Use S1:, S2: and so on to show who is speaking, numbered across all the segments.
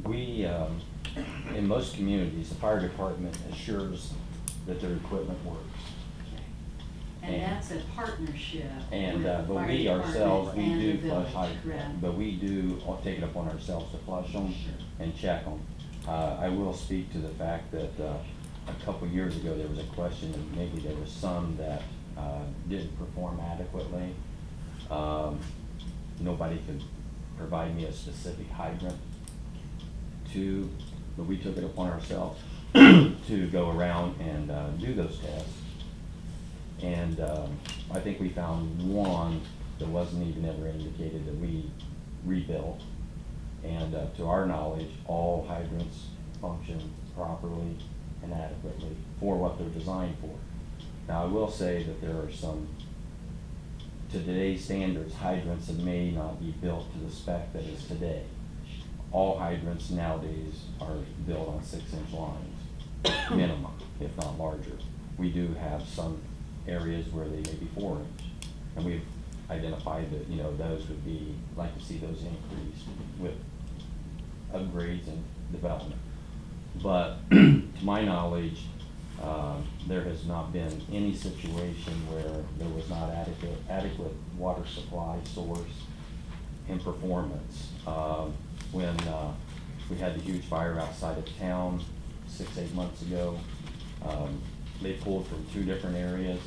S1: We, in most communities, the fire department assures that their equipment works.
S2: And that's a partnership
S1: And,
S2: with the
S1: but
S2: fire
S1: we
S2: department
S1: ourselves, we
S2: and
S1: do
S2: the
S1: flush
S2: village,
S1: hydrants,
S2: correct?
S1: but we do take it upon ourselves to flush them and check them. I will speak to the fact that, a couple years ago, there was a question that maybe there was some that, didn't perform adequately. Nobody could provide me a specific hydrant but we took it upon ourselves to go around and, do those tests. And I think we found one that wasn't even ever indicated that we rebuilt. And to our knowledge, all hydrants function properly and adequately for what they're designed for. Now, I will say that there are some, to today's standards, hydrants that may not be built to the spec that is today. All hydrants nowadays are built on 6-inch lines, minimum, if not larger. We do have some areas where they may be 4-inch, and we've identified that, you know, those would be, like to see those increased with upgrades and development. But to my knowledge, there has not been any situation where there was not adequate water supply source and performance. When we had the huge fire outside of town 6-8 months ago, they pulled from 2 different areas,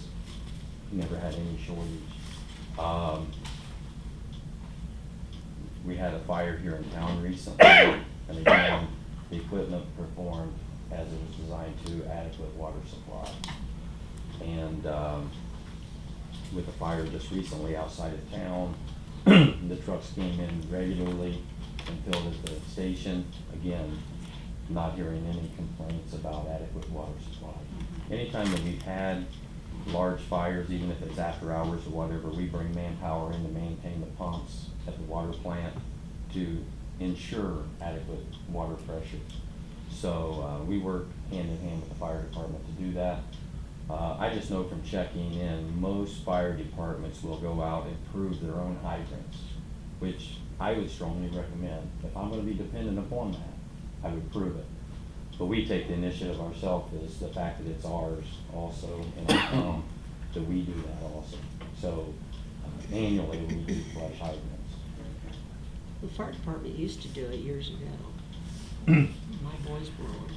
S1: never had any shortage. We had a fire here in town recently, and again, the equipment performed as it was designed to, adequate water supply. And with the fire just recently outside of town, the trucks came in regularly and filled at the station. Again, not hearing any complaints about adequate water supply. Anytime that we've had large fires, even if it's after hours or whatever, we bring manpower in to maintain the pumps at the water plant to ensure adequate water pressure. So we work hand in hand with the fire department to do that. I just know from checking in, most fire departments will go out and prove their own hydrants, which I would strongly recommend. If I'm gonna be dependent upon that, I would prove it. But we take the initiative ourselves, is the fact that it's ours also, and that we do that also. So annually, we do flush hydrants.
S3: The fire department used to do it years ago. My boys were on.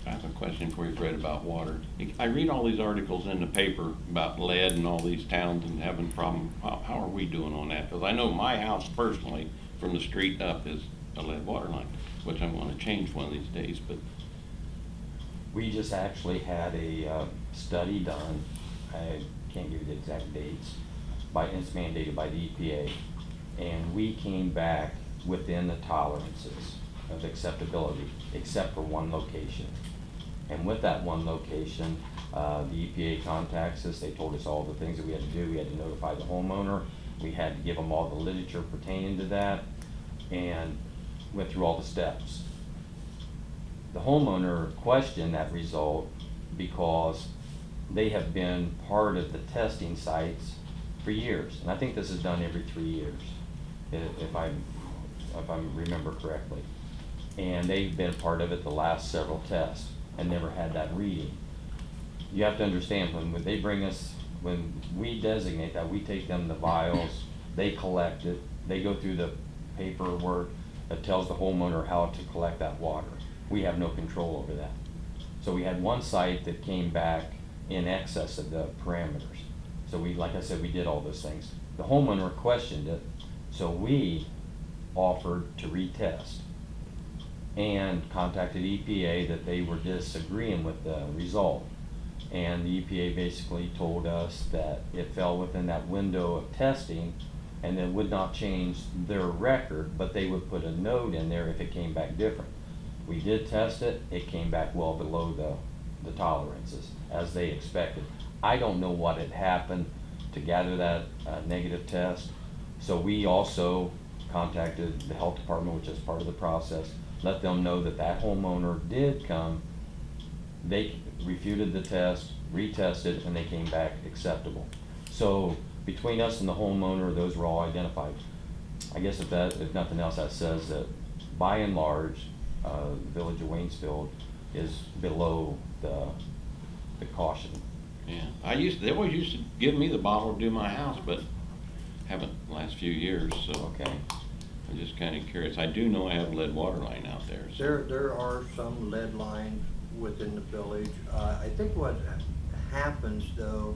S4: I have a question for you, Fred, about water. I read all these articles in the paper about lead and all these towns and having problems. How are we doing on that? Because I know my house personally, from the street up, is a lead water line, which I want to change one of these days, but.
S1: We just actually had a study done, I can't give you the exact dates, it's mandated by the EPA, and we came back within the tolerances of acceptability, except for one location. And with that one location, the EPA contacts us, they told us all the things that we had to do. We had to notify the homeowner, we had to give them all the literature pertaining to that, and went through all the steps. The homeowner questioned that result because they have been part of the testing sites for years. And I think this is done every 3 years, if I remember correctly. And they've been part of it the last several tests and never had that reading. You have to understand, when they bring us, when we designate that, we take them the vials, they collect it, they go through the paperwork that tells the homeowner how to collect that water. We have no control over that. So we had one site that came back in excess of the parameters. So we, like I said, we did all those things. The homeowner questioned it, so we offered to retest and contacted EPA that they were disagreeing with the result. And the EPA basically told us that it fell within that window of testing and it would not change their record, but they would put a note in there if it came back different. We did test it, it came back well below the tolerances, as they expected. I don't know what had happened to gather that negative test, so we also contacted the health department, which is part of the process, let them know that that homeowner did come, they refuted the test, retested, and they came back acceptable. So between us and the homeowner, those were all identified. I guess if nothing else, that says that by and large, the village of Waynesfield is below the caution.
S4: Yeah, they always used to give me the bottle to do my house, but haven't the last few years, so.
S1: Okay.
S4: I'm just kinda curious. I do know I have a lead water line out there, so.
S5: There are some lead lines within the village. I think what happens though,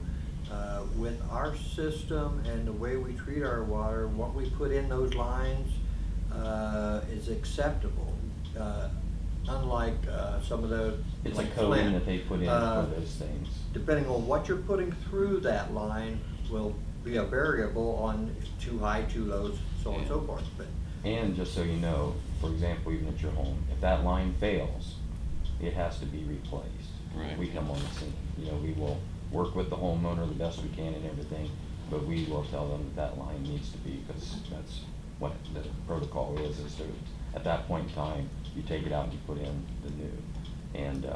S5: with our system and the way we treat our water, what we put in those lines, is acceptable. Unlike, some of the,
S1: It's a
S5: like
S1: coating
S5: Flint,
S1: that they put in for those things.
S5: depending on what you're putting through that line will be a variable on too high, too low, so on and so
S4: Yeah.
S5: forth, but.
S1: And just so you know, for example, even at your home, if that line fails, it has to be replaced.
S4: Right.
S1: We come on the scene, you know, we will work with the homeowner the best we can and everything, but we will tell them that line needs to be, because that's what the protocol is to, at that point in time, you take it out and you put in the new. And,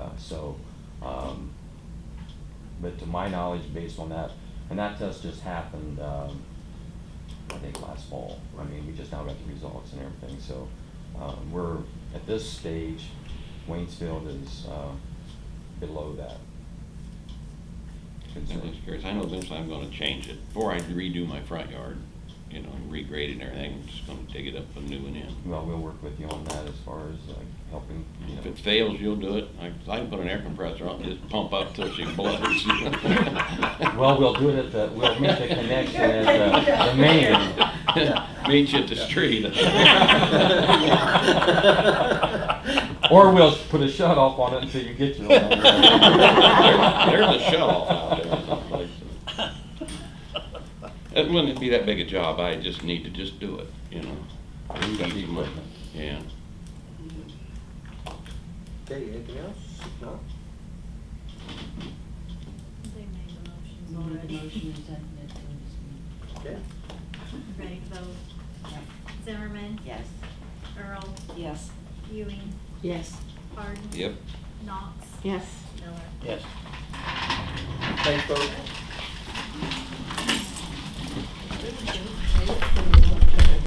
S1: but to my knowledge, based on that, and that test just happened, I think last fall. I mean, we just now got the results and everything, so, we're, at this stage, Waynesfield is, below that.
S4: I'm just curious. I know eventually I'm gonna change it. Before I redo my front yard, you know, and regrade it and everything, I'm just gonna dig it up a new one in.
S1: Well, we'll work with you on that as far as, like, helping, you
S4: If
S1: know.
S4: it fails, you'll do it. I can put an air compressor on and just pump up till she blows.
S1: Well, we'll do it at we'll make the connection at the main.
S4: Meet you at the street.
S1: Or we'll put a shut off on it until you get your own.
S4: There's a shut off out there someplace. It wouldn't be that big a job. I just need to just do it, you know.
S1: We've got the equipment.
S4: Yeah.
S5: Okay, anything else? No?
S6: They made the motions
S2: Made the
S6: already.
S2: motion and seconded to
S5: Okay.
S6: Ready to vote?
S2: Yep.
S6: Zimmerman?
S2: Yes.
S6: Earl?
S3: Yes.
S6: Ewing?
S3: Yes.
S6: Hardin?
S4: Yep.
S6: Knox?
S3: Yes.
S6: Miller?
S5: Yes. Thanks, folks.